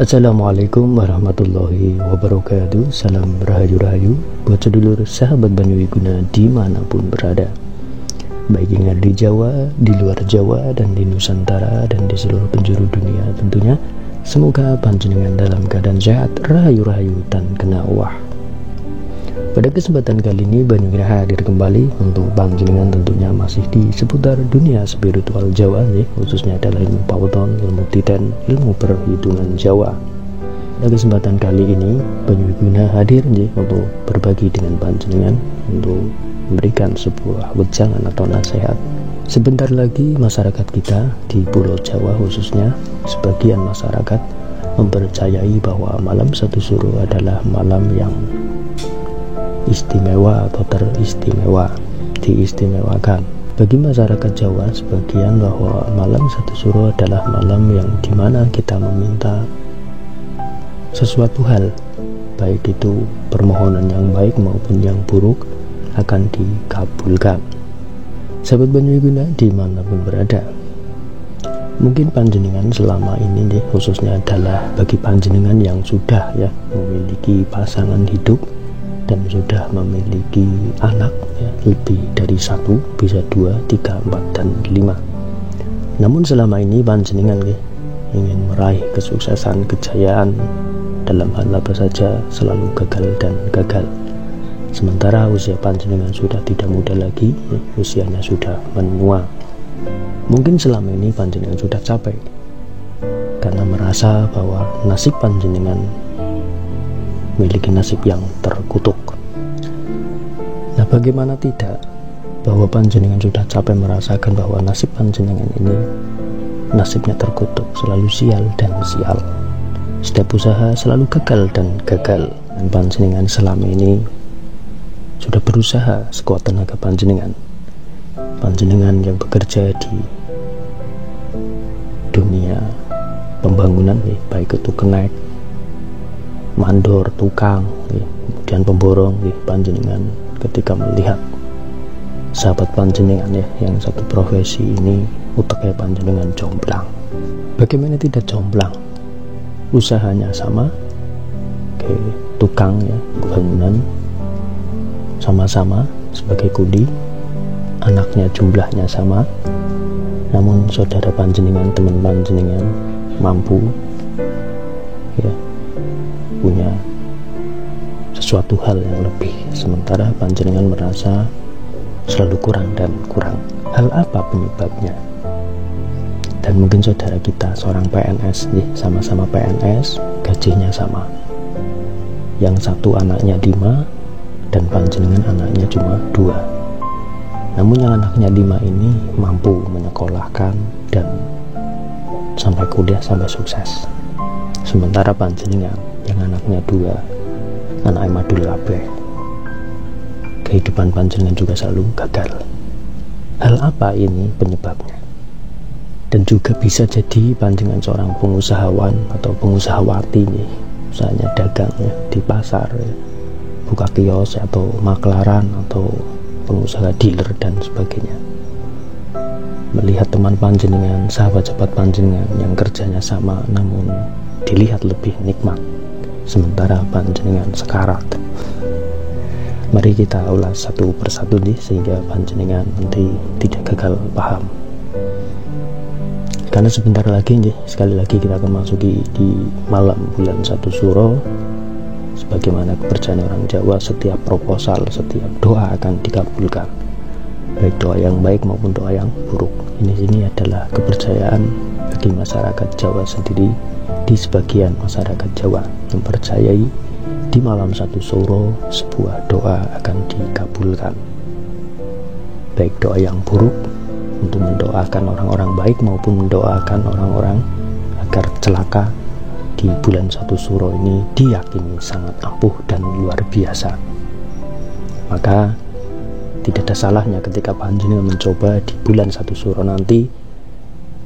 Assalamualaikum warahmatullahi wabarakatuh. Salam rahayu-rahayu buat sedulur sahabat Banyuwiguna dimanapun berada, baik yang ada di Jawa, di luar Jawa, dan di Nusantara, dan di seluruh penjuru dunia tentunya. Semoga panjenengan dalam keadaan sehat, rahayu-rahayu, dan kena wah. Pada kesempatan kali ini Banyuwiguna hadir kembali untuk panjenengan tentunya masih di seputar dunia spiritual Jawa, khususnya adalah ilmu Pawon, ilmu Titen, ilmu perhitungan Jawa. Pada kesempatan kali ini Banyuwiguna hadir untuk berbagi dengan panjenengan untuk memberikan sebuah wejangan atau nasihat. Sebentar lagi masyarakat kita di Pulau Jawa, khususnya sebagian masyarakat mempercayai bahwa malam satu suro adalah malam yang istimewa atau teristimewa, diistimewakan. Bagi masyarakat Jawa sebagian bahwa malam satu suro adalah malam yang dimana kita meminta sesuatu hal, baik itu permohonan yang baik maupun yang buruk, akan dikabulkan. Sahabat Banyuwiguna dimanapun berada, mungkin panjenengan selama ini khususnya adalah bagi panjenengan yang sudah memiliki pasangan hidup dan sudah memiliki anak lebih dari satu, bisa 2, 3, 4, dan 5. Namun selama ini panjenengan ingin meraih kesuksesan, kejayaan dalam hal apa saja selalu gagal dan gagal. Sementara usia panjenengan sudah tidak muda lagi, usianya sudah menua. Mungkin selama ini panjenengan sudah capek karena merasa bahwa nasib panjenengan memiliki nasib yang terkutuk. Nah, bagaimana tidak bahwa panjenengan sudah capek merasakan bahwa nasib panjenengan ini nasibnya terkutuk, selalu sial dan sial. Setiap usaha selalu gagal dan gagal. Dan panjenengan selama ini sudah berusaha sekuat tenaga panjenengan. Panjenengan yang bekerja di dunia pembangunan, baik itu kenek, mandor, tukang, kemudian pemborong, panjenengan ketika melihat sahabat panjenengan yang satu profesi ini utaknya panjenengan jomplang. Bagaimana tidak jomplang? Usahanya sama, tukang bangunan, sama-sama sebagai kuli, anaknya jumlahnya sama, namun saudara panjenengan, teman panjenengan mampu punya sesuatu hal yang lebih, sementara panjenengan merasa selalu kurang dan kurang. Hal apa penyebabnya? Dan mungkin saudara kita seorang PNS, sama-sama PNS, gajinya sama. Yang satu anaknya 5 dan panjenengan anaknya cuma 2. Namun yang anaknya 5 ini mampu menyekolahkan dan sampai kuliah, sampai sukses. Sementara panjenengan yang anaknya 2, anak madul kabeh, kehidupan panjenengan juga selalu gagal. Hal apa ini penyebabnya? Dan juga bisa jadi panjenengan seorang pengusahawan atau pengusahawati, usahanya dagang di pasar, buka kios atau maklaran atau pengusaha dealer dan sebagainya. Melihat teman panjenengan, sahabat-sahabat panjenengan yang kerjanya sama namun dilihat lebih nikmat, sementara panjenengan sekarat. Mari kita ulas satu persatu sehingga panjenengan nanti tidak gagal paham. Karena sebentar lagi sekali lagi kita akan masuki di malam bulan satu suro. Sebagaimana kepercayaan orang Jawa, setiap proposal, setiap doa akan dikabulkan, baik doa yang baik maupun doa yang buruk. Ini adalah kepercayaan bagi masyarakat Jawa sendiri. Di sebagian masyarakat Jawa mempercayai di malam satu suro sebuah doa akan dikabulkan, baik doa yang buruk untuk mendoakan orang-orang baik maupun mendoakan orang-orang agar celaka di bulan satu suro ini diyakini sangat ampuh dan luar biasa. Maka tidak ada salahnya ketika panjenengan mencoba di bulan satu suro nanti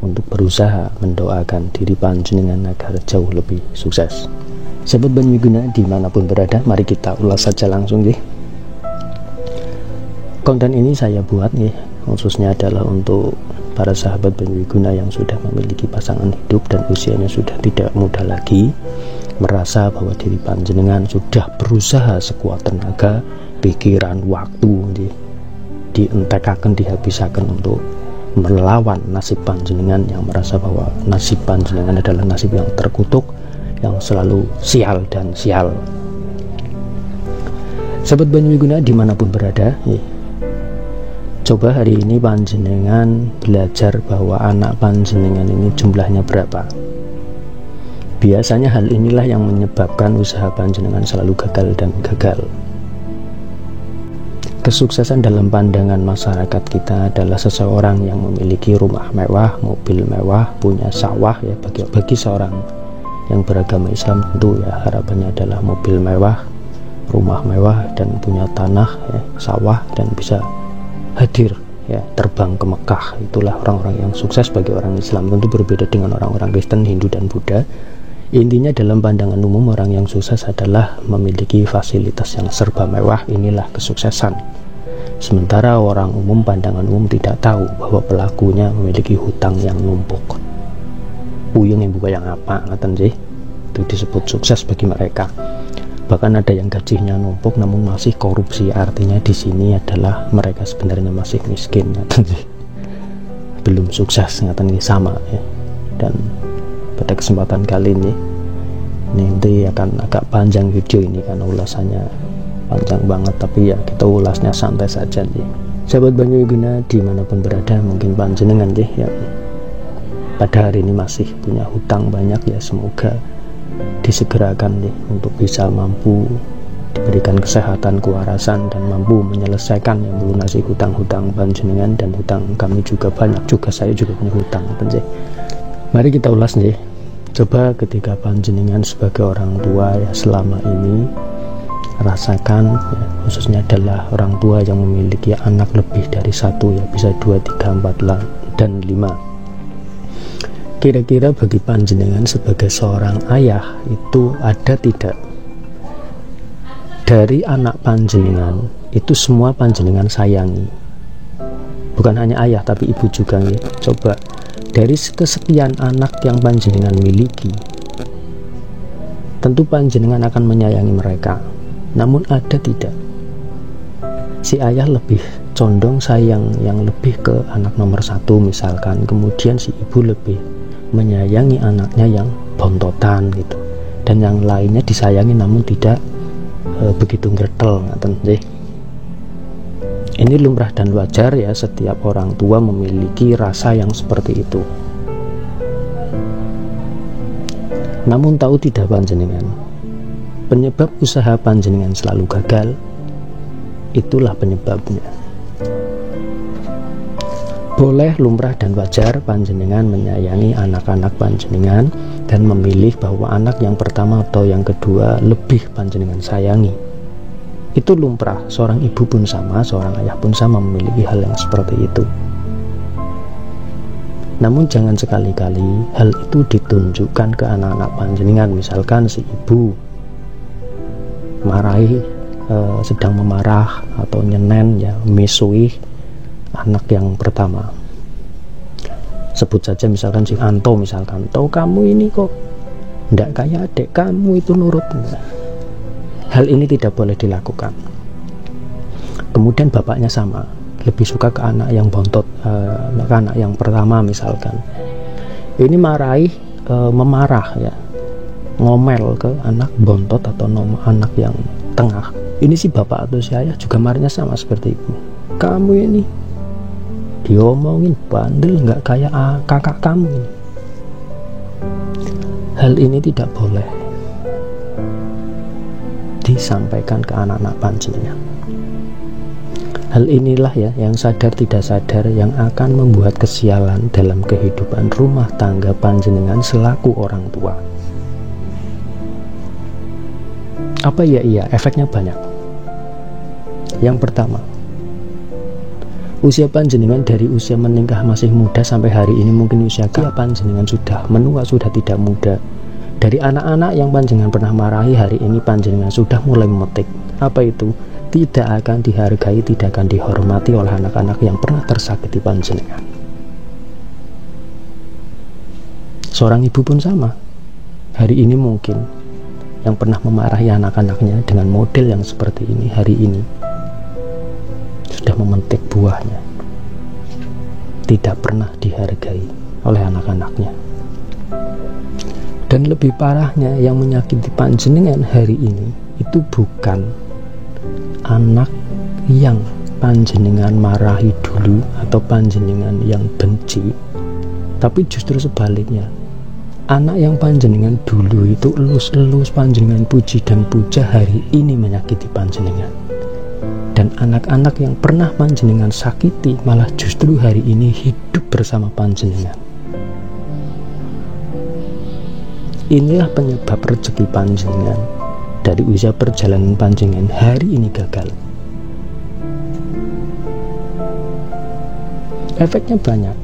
untuk berusaha mendoakan diri panjenengan agar jauh lebih sukses. Sahabat Banyuwiguna dimanapun berada, mari kita ulas saja langsung. Konten ini saya buat khususnya adalah untuk para sahabat Banyu yang sudah memiliki pasangan hidup dan usianya sudah tidak muda lagi, merasa bahwa diri panjenengan sudah berusaha sekuat tenaga, pikiran, waktu dientekaken, dihabisaken untuk melawan nasib panjenengan, yang merasa bahwa nasib panjenengan adalah nasib yang terkutuk, yang selalu sial dan sial. Sahabat Banyu dimanapun berada, coba hari ini panjenengan belajar bahwa anak panjenengan ini jumlahnya berapa. Biasanya hal inilah yang menyebabkan usaha panjenengan selalu gagal dan gagal. Kesuksesan dalam pandangan masyarakat kita adalah seseorang yang memiliki rumah mewah, mobil mewah, punya sawah ya. Bagi seorang yang beragama Islam tentu ya harapannya adalah mobil mewah, rumah mewah, dan punya tanah ya, sawah, dan bisa hadir ya, terbang ke Mekah. Itulah orang-orang yang sukses bagi orang Islam. Tentu berbeda dengan orang-orang Kristen, Hindu, dan Buddha. Intinya dalam pandangan umum orang yang sukses adalah memiliki fasilitas yang serba mewah. Inilah kesuksesan. Sementara orang umum, pandangan umum tidak tahu bahwa pelakunya memiliki hutang yang numpuk. Puyeng yang buka yang apa, ngaten sih. Itu disebut sukses bagi mereka. Bahkan ada yang gajinya numpuk namun masih korupsi. Artinya di sini adalah mereka sebenarnya masih miskin, ngaten sih. Belum sukses, ngaten sama ya. Dan pada kesempatan kali ini nanti akan agak panjang video ini karena ulasannya panjang banget, tapi ya kita ulasnya santai saja nih. Sahabat Banyu dimanapun berada, mungkin panjenengan ya pada hari ini masih punya hutang banyak ya, semoga disegerakan untuk bisa mampu diberikan kesehatan, kewarasan, dan mampu menyelesaikan yang melunasi hutang-hutang panjenengan dan hutang kami juga banyak, juga saya juga punya hutang. Mari kita ulas nih. Coba ketika panjenengan sebagai orang tua ya selama ini rasakan ya, khususnya adalah orang tua yang memiliki anak lebih dari satu ya, bisa 2, 3, 4, dan 5. Kira-kira bagi panjenengan sebagai seorang ayah itu ada tidak dari anak panjenengan itu semua panjenengan sayangi? Bukan hanya ayah tapi ibu juga nih. Coba dari kesekian anak yang panjenengan miliki, tentu panjenengan akan menyayangi mereka. Namun ada tidak si ayah lebih condong sayang yang lebih ke anak nomor 1 misalkan, kemudian si ibu lebih menyayangi anaknya yang bontotan gitu, dan yang lainnya disayangi namun tidak begitu ngertel, ngaten sih. Ini lumrah dan wajar ya, setiap orang tua memiliki rasa yang seperti itu. Namun tahu tidak panjenengan, penyebab usaha panjenengan selalu gagal, itulah penyebabnya. Boleh lumrah dan wajar panjenengan menyayangi anak-anak panjenengan dan memilih bahwa anak yang pertama atau yang kedua lebih panjenengan sayangi. Itu lumrah, seorang ibu pun sama, seorang ayah pun sama memiliki hal yang seperti itu. Namun jangan sekali-kali hal itu ditunjukkan ke anak-anak panjenengan. Misalkan si ibu marahi, sedang memarah atau nyenen ya, misui anak yang pertama. Sebut saja misalkan si Anto, misalkan, "Toh kamu ini kok ndak kayak adik kamu itu nurut." Hal ini tidak boleh dilakukan. Kemudian bapaknya sama, lebih suka ke anak yang bontot, ke anak yang pertama misalkan. Ini marahi, memarah ya, ngomel ke anak bontot atau anak yang tengah. Ini si bapak atau si ayah juga marahnya sama seperti itu. "Kamu ini diomongin bandel, nggak kayak kakak kamu." Hal ini tidak boleh disampaikan ke anak-anak panjenengan. Hal inilah ya yang sadar tidak sadar yang akan membuat kesialan dalam kehidupan rumah tangga panjenengan selaku orang tua. Apa ya? Iya, efeknya banyak. Yang pertama, usia panjenengan dari usia menikah masih muda sampai hari ini mungkin usia panjenengan sudah menua, sudah tidak muda. Dari anak-anak yang panjenengan pernah marahi, hari ini panjenengan sudah mulai memetik. Apa itu? Tidak akan dihargai, tidak akan dihormati oleh anak-anak yang pernah tersakiti panjenengan. Seorang ibu pun sama. Hari ini mungkin yang pernah memarahi anak-anaknya dengan model yang seperti ini, hari ini sudah memetik buahnya, tidak pernah dihargai oleh anak-anaknya. Dan lebih parahnya, yang menyakiti panjenengan hari ini itu bukan anak yang panjenengan marahi dulu atau panjenengan yang benci, tapi justru sebaliknya. Anak yang panjenengan dulu itu elus-elus panjenengan puji dan puja, hari ini menyakiti panjenengan. Dan anak-anak yang pernah panjenengan sakiti malah justru hari ini hidup bersama panjenengan. Inilah penyebab rezeki panjenengan dari usia perjalanan panjenengan hari ini gagal. Efeknya banyak.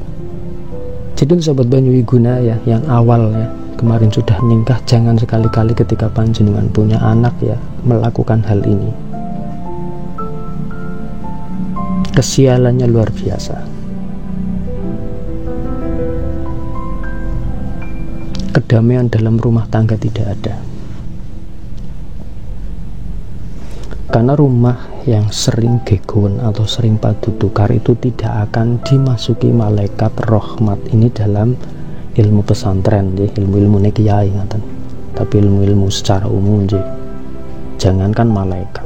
Jadi sobat Banyu Wiguna ya, yang awalnya kemarin sudah nikah, jangan sekali-kali ketika panjenengan punya anak ya melakukan hal ini. Kesialannya luar biasa. Kedamaian dalam rumah tangga tidak ada. Karena rumah yang sering gegon atau sering padu tukar itu tidak akan dimasuki malaikat rahmat. Ini dalam ilmu pesantren, ilmu-ilmu kiai ngaten. Tapi ilmu-ilmu secara umum, jangankan malaikat.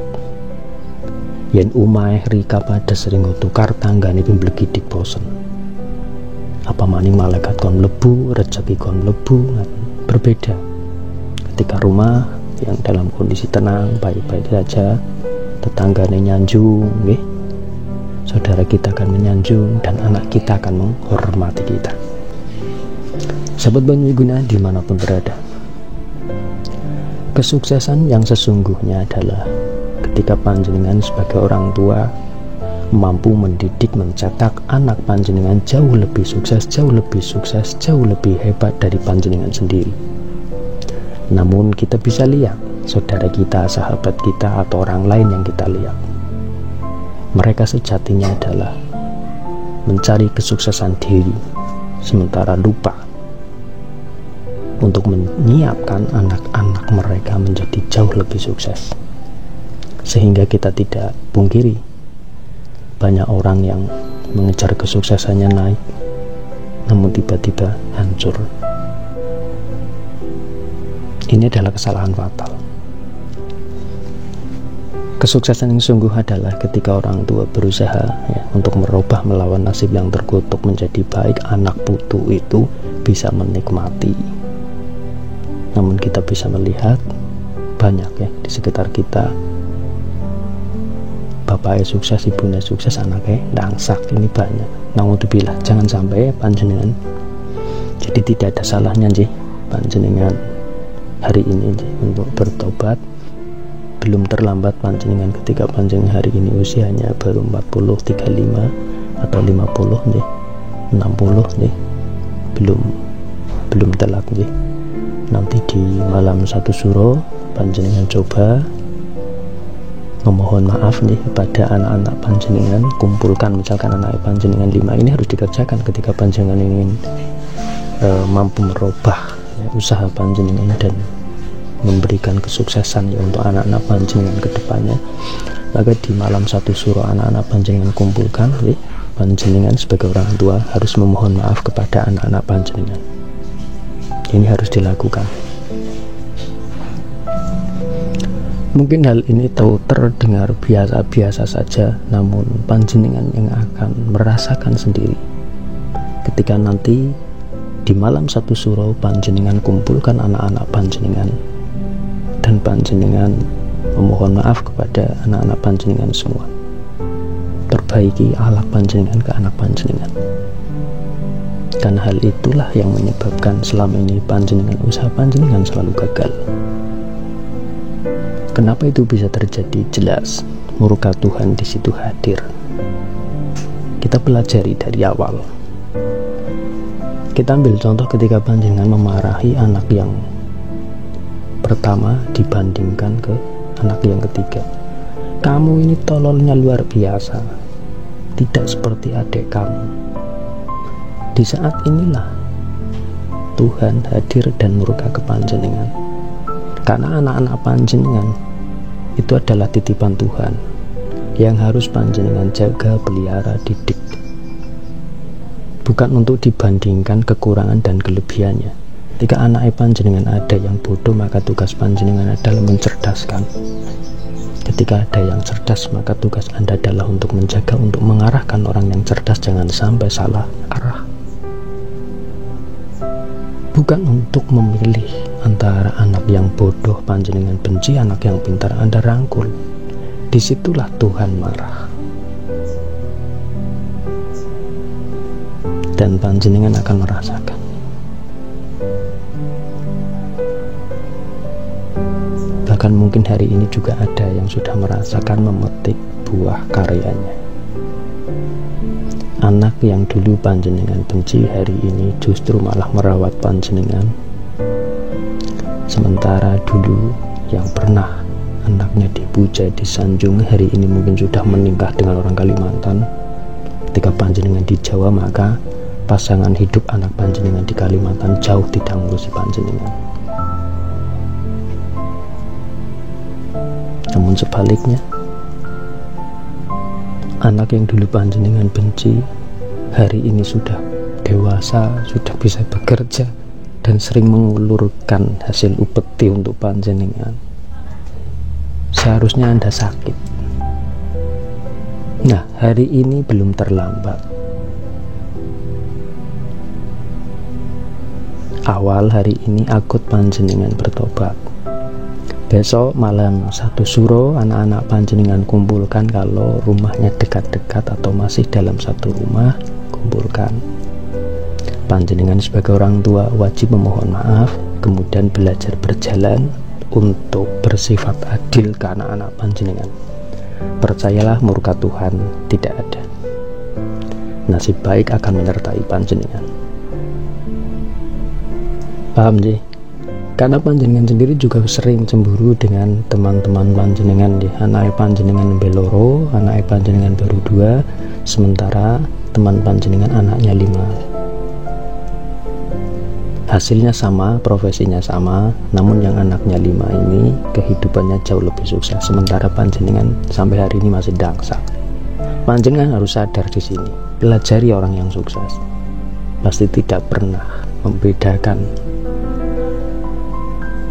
Yen umahe rika pada sering tukar tanggane pun blegidik bosen. Apa maning malaikat kon lebu, rezeki kon lebu, berbeda. Ketika rumah yang dalam kondisi tenang, baik-baik saja, tetangganya nyanjung, saudara kita akan menyanjung, dan anak kita akan menghormati kita. Sahabat Banyu Wiguna dimanapun berada, kesuksesan yang sesungguhnya adalah ketika panjenengan sebagai orang tua mampu mendidik, mencetak anak panjenengan jauh lebih sukses, jauh lebih hebat dari panjenengan sendiri. Namun kita bisa lihat saudara kita, sahabat kita, atau orang lain yang kita lihat, mereka sejatinya adalah mencari kesuksesan diri, sementara lupa untuk menyiapkan anak-anak mereka menjadi jauh lebih sukses. Sehingga kita tidak pungkiri, banyak orang yang mengejar kesuksesannya naik, namun tiba-tiba hancur. Ini adalah kesalahan fatal. Kesuksesan yang sungguh adalah ketika orang tua berusaha untuk merubah, melawan nasib yang terkutuk menjadi baik. Anak putu itu bisa menikmati. Namun kita bisa melihat banyak di sekitar kita, bapaknya sukses, ibunya sukses, anaknya dangsak. Ini banyak. Naudzubillah, jangan sampai panjenengan. Jadi tidak ada salahnya panjenengan hari ini untuk bertobat. Belum terlambat panjenengan ketika panjenengan hari ini usianya baru 40, 35 atau 50 60 belum telat Nanti di malam satu suro panjenengan coba memohon maaf pada anak-anak panjenengan, kumpulkan misalkan anak panjenengan 5. Ini harus dikerjakan ketika panjenengan ingin mampu merubah usaha panjenengan dan memberikan kesuksesan untuk anak-anak panjenengan ke depannya. Maka di malam satu suro anak-anak panjenengan kumpulkan, panjenengan sebagai orang tua harus memohon maaf kepada anak-anak panjenengan. Ini harus dilakukan. Mungkin hal ini terdengar biasa-biasa saja, namun panjenengan yang akan merasakan sendiri ketika nanti di malam satu suro panjenengan kumpulkan anak-anak panjenengan dan panjenengan memohon maaf kepada anak-anak panjenengan semua. Perbaiki akhlak panjenengan ke anak panjenengan. Karena hal itulah yang menyebabkan selama ini usaha panjenengan selalu gagal. Kenapa itu bisa terjadi? Jelas murka Tuhan di situ hadir. Kita pelajari dari awal. Kita ambil contoh ketika panjenengan memarahi anak yang pertama dibandingkan ke anak yang ketiga. Kamu ini tololnya luar biasa, tidak seperti adik kamu. Di saat inilah Tuhan hadir dan murka ke panjenengan. Karena anak-anak panjenengan itu adalah titipan Tuhan yang harus panjenengan jaga, pelihara, didik. Bukan untuk dibandingkan kekurangan dan kelebihannya. Ketika anak panjenengan ada yang bodoh, maka tugas panjenengan adalah mencerdaskan. Ketika ada yang cerdas, maka tugas Anda adalah untuk menjaga, untuk mengarahkan orang yang cerdas jangan sampai salah arah. Bukan untuk memilih antara anak yang bodoh panjenengan benci, anak yang pintar Anda rangkul. Disitulah Tuhan marah. Dan panjenengan akan merasakan. Bahkan mungkin hari ini juga ada yang sudah merasakan memetik buah karyanya. Anak yang dulu panjenengan benci hari ini justru malah merawat panjenengan. Sementara dulu yang pernah anaknya dipuja, disanjung, hari ini mungkin sudah menikah dengan orang Kalimantan. Ketika panjenengan di Jawa, maka pasangan hidup anak panjenengan di Kalimantan jauh tidak ngurusi panjenengan. Namun sebaliknya, anak yang dulu panjenengan benci hari ini sudah dewasa, sudah bisa bekerja dan sering mengulurkan hasil upeti untuk panjenengan. Seharusnya Anda sakit. Nah, hari ini belum terlambat. Awal hari ini akut panjenengan bertobat. Besok malam 1 Suro anak-anak panjenengan kumpulkan, kalau rumahnya dekat-dekat atau masih dalam satu rumah, kumpulkan. Panjenengan sebagai orang tua wajib memohon maaf, kemudian belajar berjalan untuk bersifat adil ke anak-anak panjenengan. Percayalah, murka Tuhan tidak ada. Nasib baik akan menyertai panjenengan. Paham sih? Karena panjenengan sendiri juga sering cemburu dengan teman-teman panjenengan di anak panjenengan beloro, anak panjenengan baru 2, sementara teman panjenengan anaknya 5. Hasilnya sama, profesinya sama, namun yang anaknya 5 ini kehidupannya jauh lebih sukses, sementara panjenengan sampai hari ini masih dangsa. Panjenengan harus sadar di sini, pelajari orang yang sukses. Pasti tidak pernah membedakan,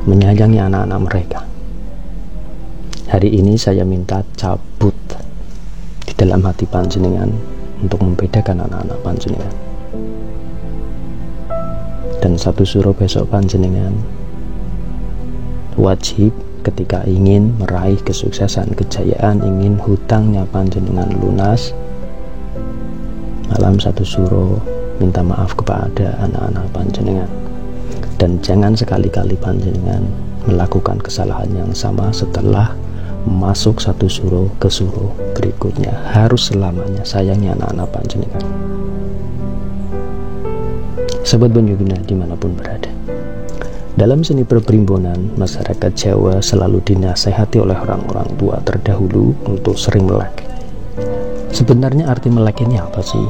menyayangi anak-anak mereka. Hari ini saya minta cabut di dalam hati panjenengan untuk membedakan anak-anak panjenengan. Dan 1 Suro besok panjenengan wajib ketika ingin meraih kesuksesan, kejayaan, ingin hutangnya panjenengan lunas, malam 1 Suro minta maaf kepada anak-anak panjenengan. Dan jangan sekali-kali panjenengan melakukan kesalahan yang sama setelah masuk 1 Suro ke Suro berikutnya. Harus selamanya sayangi anak-anak panjenengan. Sobat Banyuguna dimanapun berada, dalam seni perprimbonan, masyarakat Jawa selalu dinasehati oleh orang-orang tua terdahulu untuk sering melek. Sebenarnya arti melek ini apa sih?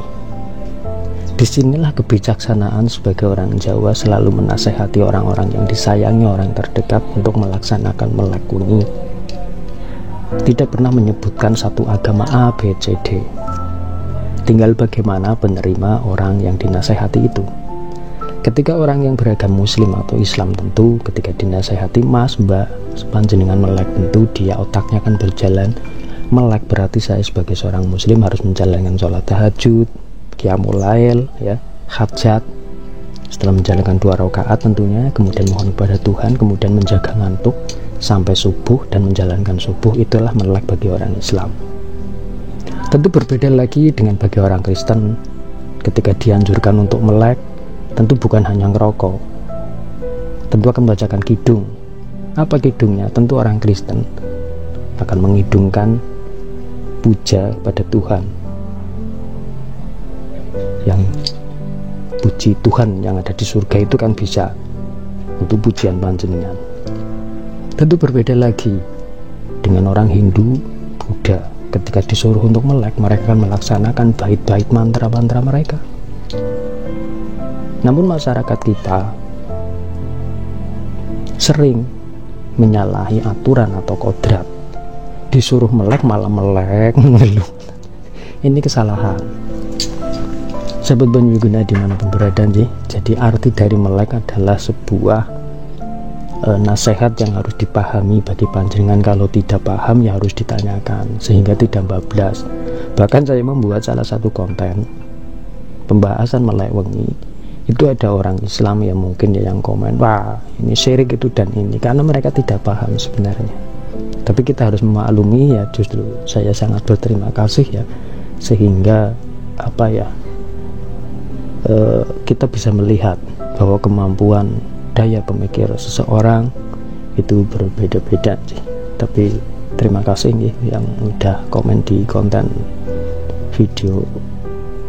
Disinilah kebijaksanaan sebagai orang Jawa selalu menasehati orang-orang yang disayangi orang terdekat untuk melaksanakan melek ini. Tidak pernah menyebutkan satu agama A, B, C, D. Tinggal bagaimana penerima orang yang dinasehati itu. Ketika orang yang beragam Muslim atau Islam, tentu ketika dinasehati, Mas, Mbak, panjenengan melek, tentu dia otaknya akan berjalan. Melek berarti saya sebagai seorang Muslim harus menjalankan sholat tahajud, qiyamul lail, ya, hajat. Setelah menjalankan 2 rakaat tentunya, kemudian mohon kepada Tuhan, kemudian menjaga ngantuk sampai subuh dan menjalankan subuh. Itulah melek bagi orang Islam. Tentu berbeda lagi dengan bagi orang Kristen. Ketika dianjurkan untuk melek, tentu bukan hanya ngerokok, tentu akan membacakan kidung. Apa kidungnya? Tentu orang Kristen akan mengidungkan puja pada Tuhan, yang puji Tuhan yang ada di surga itu kan bisa untuk pujian panjenengan. Tentu berbeda lagi dengan orang Hindu, Buddha. Ketika disuruh untuk melek, mereka akan melaksanakan bait-bait mantra-mantra mereka. Namun masyarakat kita sering menyalahi aturan atau kodrat, disuruh melek malah melek ngeluh. Ini kesalahan. Sahabat Banyu Wiguna dimanapun berada nih, jadi arti dari melek adalah sebuah nasihat yang harus dipahami bagi panjenengan. Kalau tidak paham ya harus ditanyakan sehingga tidak bablas. Bahkan saya membuat salah satu konten pembahasan melek wengi, itu ada orang Islam yang mungkin ya yang komen, wah ini syirik itu dan ini, karena mereka tidak paham sebenarnya. Tapi kita harus memaklumi ya, justru saya sangat berterima kasih ya, sehingga apa ya, kita bisa melihat bahwa kemampuan daya pemikir seseorang itu berbeda-beda sih. Tapi terima kasih nih yang udah komen di konten video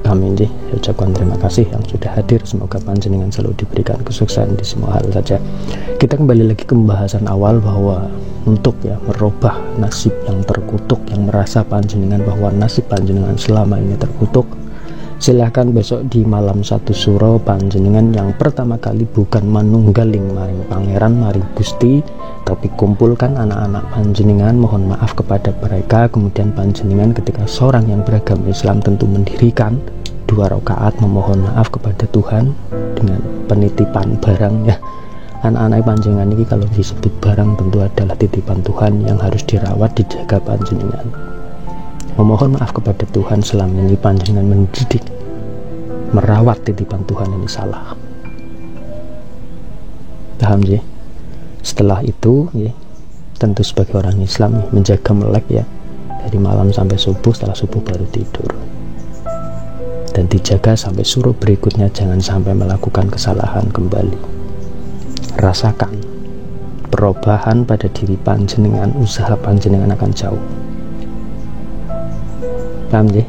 kami nih, saya ucapkan terima kasih yang sudah hadir. Semoga panjenengan selalu diberikan kesuksesan di semua hal saja. Kita kembali lagi ke pembahasan awal bahwa untuk ya merubah nasib yang terkutuk, yang merasa panjenengan bahwa nasib panjenengan selama ini terkutuk, silahkan besok di malam satu suro panjenengan yang pertama kali bukan manunggaling maring pangeran maring Gusti, tapi kumpulkan anak-anak panjenengan, mohon maaf kepada mereka. Kemudian panjenengan ketika seorang yang beragama Islam tentu mendirikan 2 rakaat memohon maaf kepada Tuhan dengan penitipan barang ya. Anak-anak panjenengan ini kalau disebut barang tentu adalah titipan Tuhan yang harus dirawat, dijaga panjenengan. Memohon maaf kepada Tuhan selama ini panjenengan mendidik, merawat titipan Tuhan ini salah. Paham sih? Setelah itu ya, tentu sebagai orang Islam ya, menjaga melek ya, dari malam sampai subuh, setelah subuh baru tidur, dan dijaga sampai suruh berikutnya, jangan sampai melakukan kesalahan kembali. Rasakan perubahan pada diri panjenengan, usaha panjenengan akan jauh. Paham ya?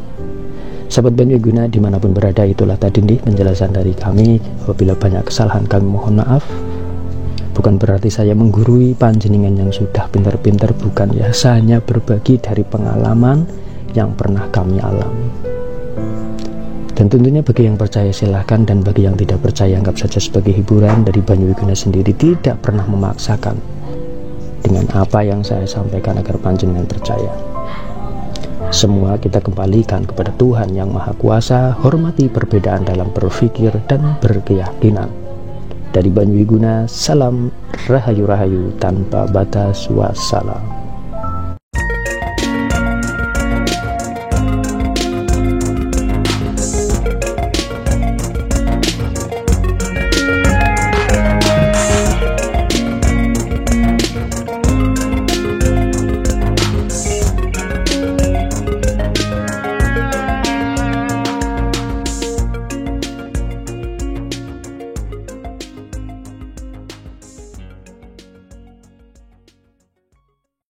Sahabat Banyu Wiguna dimanapun berada, itulah tadi nih penjelasan dari kami. Apabila banyak kesalahan kami mohon maaf. Bukan berarti saya menggurui panjenengan yang sudah pintar-pintar, bukan ya, hanya berbagi dari pengalaman yang pernah kami alami. Dan tentunya bagi yang percaya silahkan, dan bagi yang tidak percaya anggap saja sebagai hiburan. Dari Banyu Wiguna sendiri tidak pernah memaksakan dengan apa yang saya sampaikan agar panjenengan percaya. Semua kita kembalikan kepada Tuhan yang Maha Kuasa. Hormati perbedaan dalam berpikir dan berkeyakinan. Dari Banyu Wiguna, salam rahayu-rahayu tanpa batas, wassalam.